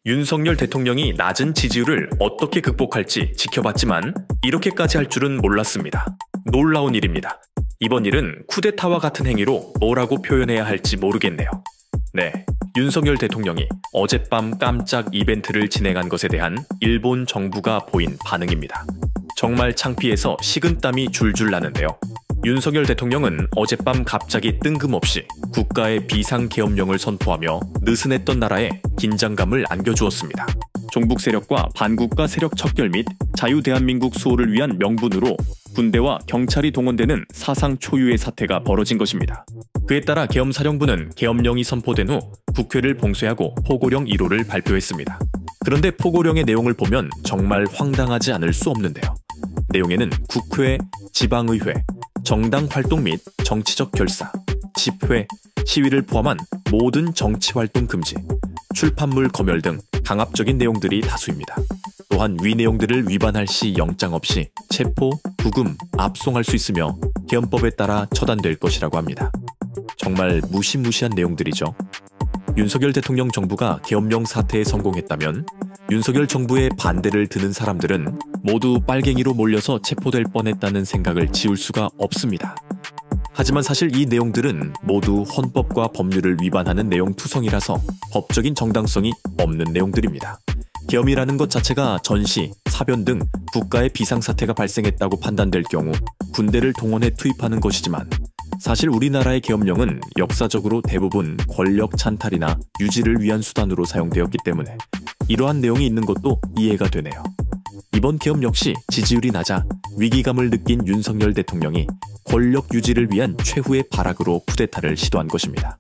윤석열 대통령이 낮은 지지율을 어떻게 극복할지 지켜봤지만 이렇게까지 할 줄은 몰랐습니다. 놀라운 일입니다. 이번 일은 쿠데타와 같은 행위로 뭐라고 표현해야 할지 모르겠네요. 네, 윤석열 대통령이 어젯밤 깜짝 이벤트를 진행한 것에 대한 일본 정부가 보인 반응입니다. 정말 창피해서 식은땀이 줄줄 나는데요. 윤석열 대통령은 어젯밤 갑자기 뜬금없이 국가의 비상계엄령을 선포하며 느슨했던 나라에 긴장감을 안겨주었습니다. 종북 세력과 반국가 세력 척결 및 자유대한민국 수호를 위한 명분으로 군대와 경찰이 동원되는 사상 초유의 사태가 벌어진 것입니다. 그에 따라 계엄사령부는 계엄령이 선포된 후 국회를 봉쇄하고 포고령 1호를 발표했습니다. 그런데 포고령의 내용을 보면 정말 황당하지 않을 수 없는데요. 내용에는 국회, 지방의회, 정당 활동 및 정치적 결사, 집회, 시위를 포함한 모든 정치활동 금지, 출판물 검열 등 강압적인 내용들이 다수입니다. 또한 위 내용들을 위반할 시 영장 없이 체포, 구금, 압송할 수 있으며 계엄법에 따라 처단될 것이라고 합니다. 정말 무시무시한 내용들이죠. 윤석열 대통령 정부가 계엄령 사태에 성공했다면 윤석열 정부의 반대를 드는 사람들은 모두 빨갱이로 몰려서 체포될 뻔했다는 생각을 지울 수가 없습니다. 하지만 사실 이 내용들은 모두 헌법과 법률을 위반하는 내용 투성이라서 법적인 정당성이 없는 내용들입니다. 계엄이라는 것 자체가 전시, 사변 등 국가의 비상사태가 발생했다고 판단될 경우 군대를 동원해 투입하는 것이지만 사실 우리나라의 계엄령은 역사적으로 대부분 권력 찬탈이나 유지를 위한 수단으로 사용되었기 때문에 이러한 내용이 있는 것도 이해가 되네요. 이번 계엄 역시 지지율이 낮아 위기감을 느낀 윤석열 대통령이 권력 유지를 위한 최후의 발악으로 쿠데타를 시도한 것입니다.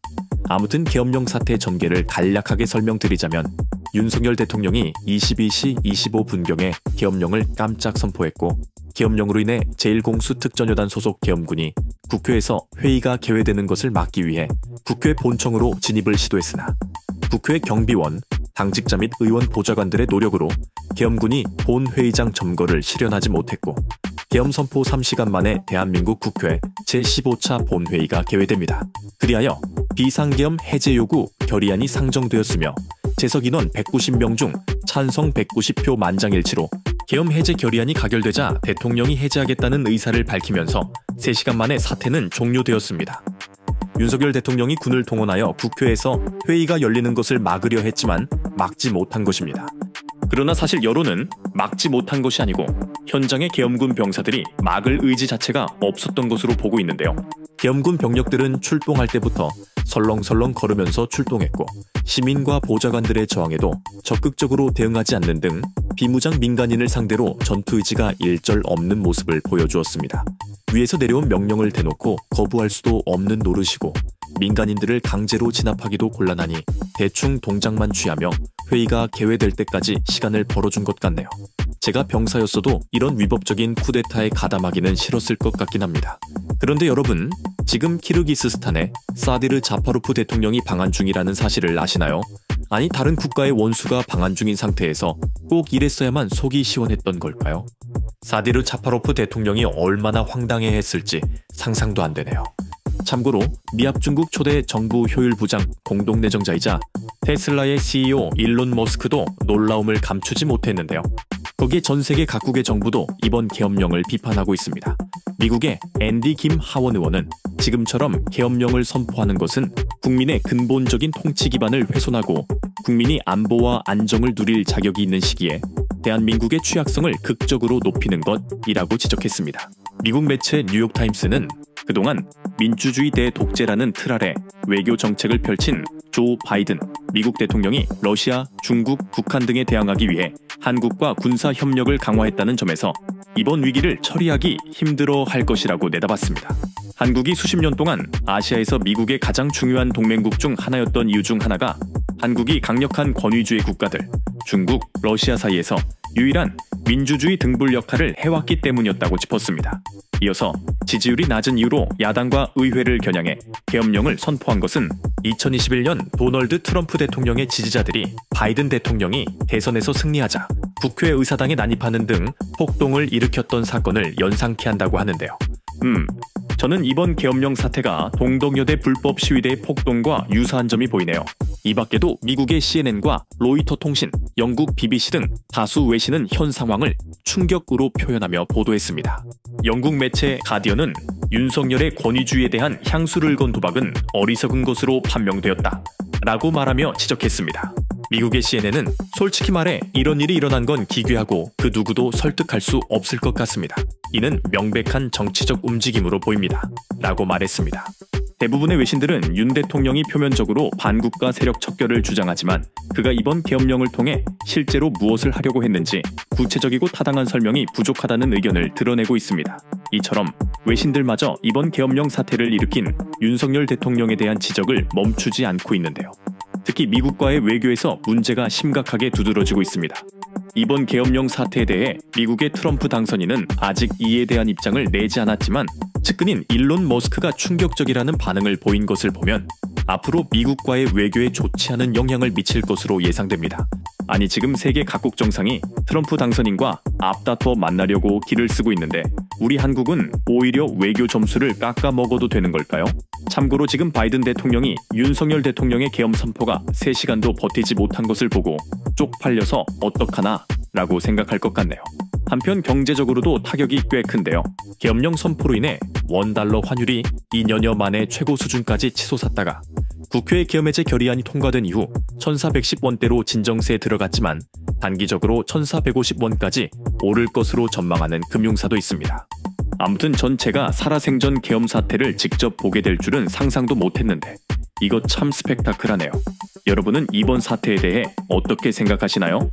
아무튼 계엄령 사태 전개를 간략하게 설명드리자면 윤석열 대통령이 22시 25분경에 계엄령을 깜짝 선포했고 계엄령으로 인해 제1공수 특전여단 소속 계엄군이 국회에서 회의가 개회되는 것을 막기 위해 국회 본청으로 진입을 시도했으나 국회 경비원, 당직자 및 의원 보좌관들의 노력으로 계엄군이 본회의장 점거를 실현하지 못했고 계엄 선포 3시간 만에 대한민국 국회 제15차 본회의가 개회됩니다. 그리하여 비상계엄 해제 요구 결의안이 상정되었으며 재석 인원 190명 중 찬성 190표 만장일치로 계엄 해제 결의안이 가결되자 대통령이 해제하겠다는 의사를 밝히면서 3시간 만에 사태는 종료되었습니다. 윤석열 대통령이 군을 동원하여 국회에서 회의가 열리는 것을 막으려 했지만 막지 못한 것입니다. 그러나 사실 여론은 막지 못한 것이 아니고 현장의 계엄군 병사들이 막을 의지 자체가 없었던 것으로 보고 있는데요. 계엄군 병력들은 출동할 때부터 설렁설렁 걸으면서 출동했고 시민과 보좌관들의 저항에도 적극적으로 대응하지 않는 등 비무장 민간인을 상대로 전투 의지가 일절 없는 모습을 보여주었습니다. 위에서 내려온 명령을 대놓고 거부할 수도 없는 노릇이고 민간인들을 강제로 진압하기도 곤란하니 대충 동작만 취하며 회의가 개회될 때까지 시간을 벌어준 것 같네요. 제가 병사였어도 이런 위법적인 쿠데타에 가담하기는 싫었을 것 같긴 합니다. 그런데 여러분, 지금 키르기스스탄에 사디르 자파로프 대통령이 방한 중이라는 사실을 아시나요? 아니 다른 국가의 원수가 방한 중인 상태에서 꼭 이랬어야만 속이 시원했던 걸까요? 사디르 자파로프 대통령이 얼마나 황당해했을지 상상도 안 되네요. 참고로 미합 중국 초대 정부 효율부장 공동내정자이자 테슬라의 CEO 일론 머스크도 놀라움을 감추지 못했는데요. 거기에 전 세계 각국의 정부도 이번 계엄령을 비판하고 있습니다. 미국의 앤디 김 하원 의원은 지금처럼 계엄령을 선포하는 것은 국민의 근본적인 통치 기반을 훼손하고 국민이 안보와 안정을 누릴 자격이 있는 시기에 대한민국의 취약성을 극적으로 높이는 것이라고 지적했습니다. 미국 매체 뉴욕타임스는 그동안 민주주의 대 독재라는 틀 아래 외교 정책을 펼친 조 바이든 미국 대통령이 러시아, 중국, 북한 등에 대항하기 위해 한국과 군사 협력을 강화했다는 점에서 이번 위기를 처리하기 힘들어 할 것이라고 내다봤습니다. 한국이 수십 년 동안 아시아에서 미국의 가장 중요한 동맹국 중 하나였던 이유 중 하나가 한국이 강력한 권위주의 국가들, 중국, 러시아 사이에서 유일한 민주주의 등불 역할을 해왔기 때문이었다고 짚었습니다. 이어서 지지율이 낮은 이유로 야당과 의회를 겨냥해 계엄령을 선포한 것은 2021년 도널드 트럼프 대통령의 지지자들이 바이든 대통령이 대선에서 승리하자 국회의사당에 난입하는 등 폭동을 일으켰던 사건을 연상케 한다고 하는데요. 저는 이번 계엄령 사태가 동덕여대 불법 시위대의 폭동과 유사한 점이 보이네요. 이 밖에도 미국의 CNN과 로이터 통신, 영국 BBC 등 다수 외신은 현 상황을 충격으로 표현하며 보도했습니다. 영국 매체 가디언은 윤석열의 권위주의에 대한 향수를 건 도박은 어리석은 것으로 판명되었다 라고 말하며 지적했습니다. 미국의 CNN은 솔직히 말해 이런 일이 일어난 건 기괴하고 그 누구도 설득할 수 없을 것 같습니다. 이는 명백한 정치적 움직임으로 보입니다. 라고 말했습니다. 대부분의 외신들은 윤 대통령이 표면적으로 반국가 세력 척결을 주장하지만 그가 이번 계엄령을 통해 실제로 무엇을 하려고 했는지 구체적이고 타당한 설명이 부족하다는 의견을 드러내고 있습니다. 이처럼 외신들마저 이번 계엄령 사태를 일으킨 윤석열 대통령에 대한 지적을 멈추지 않고 있는데요. 특히 미국과의 외교에서 문제가 심각하게 두드러지고 있습니다. 이번 계엄령 사태에 대해 미국의 트럼프 당선인은 아직 이에 대한 입장을 내지 않았지만 측근인 일론 머스크가 충격적이라는 반응을 보인 것을 보면 앞으로 미국과의 외교에 좋지 않은 영향을 미칠 것으로 예상됩니다. 아니 지금 세계 각국 정상이 트럼프 당선인과 앞다퉈 만나려고 길을 쓰고 있는데 우리 한국은 오히려 외교 점수를 깎아 먹어도 되는 걸까요? 참고로 지금 바이든 대통령이 윤석열 대통령의 계엄 선포가 3시간도 버티지 못한 것을 보고 쪽팔려서 어떡하나 라고 생각할 것 같네요. 한편 경제적으로도 타격이 꽤 큰데요. 계엄령 선포로 인해 원달러 환율이 2년여 만에 최고 수준까지 치솟았다가 국회 계엄해제 결의안이 통과된 이후 1410원대로 진정세에 들어갔지만 단기적으로 1450원까지 오를 것으로 전망하는 금융사도 있습니다. 아무튼 전 제가 살아생전 계엄 사태를 직접 보게 될 줄은 상상도 못했는데 이거 참 스펙타클하네요. 여러분은 이번 사태에 대해 어떻게 생각하시나요?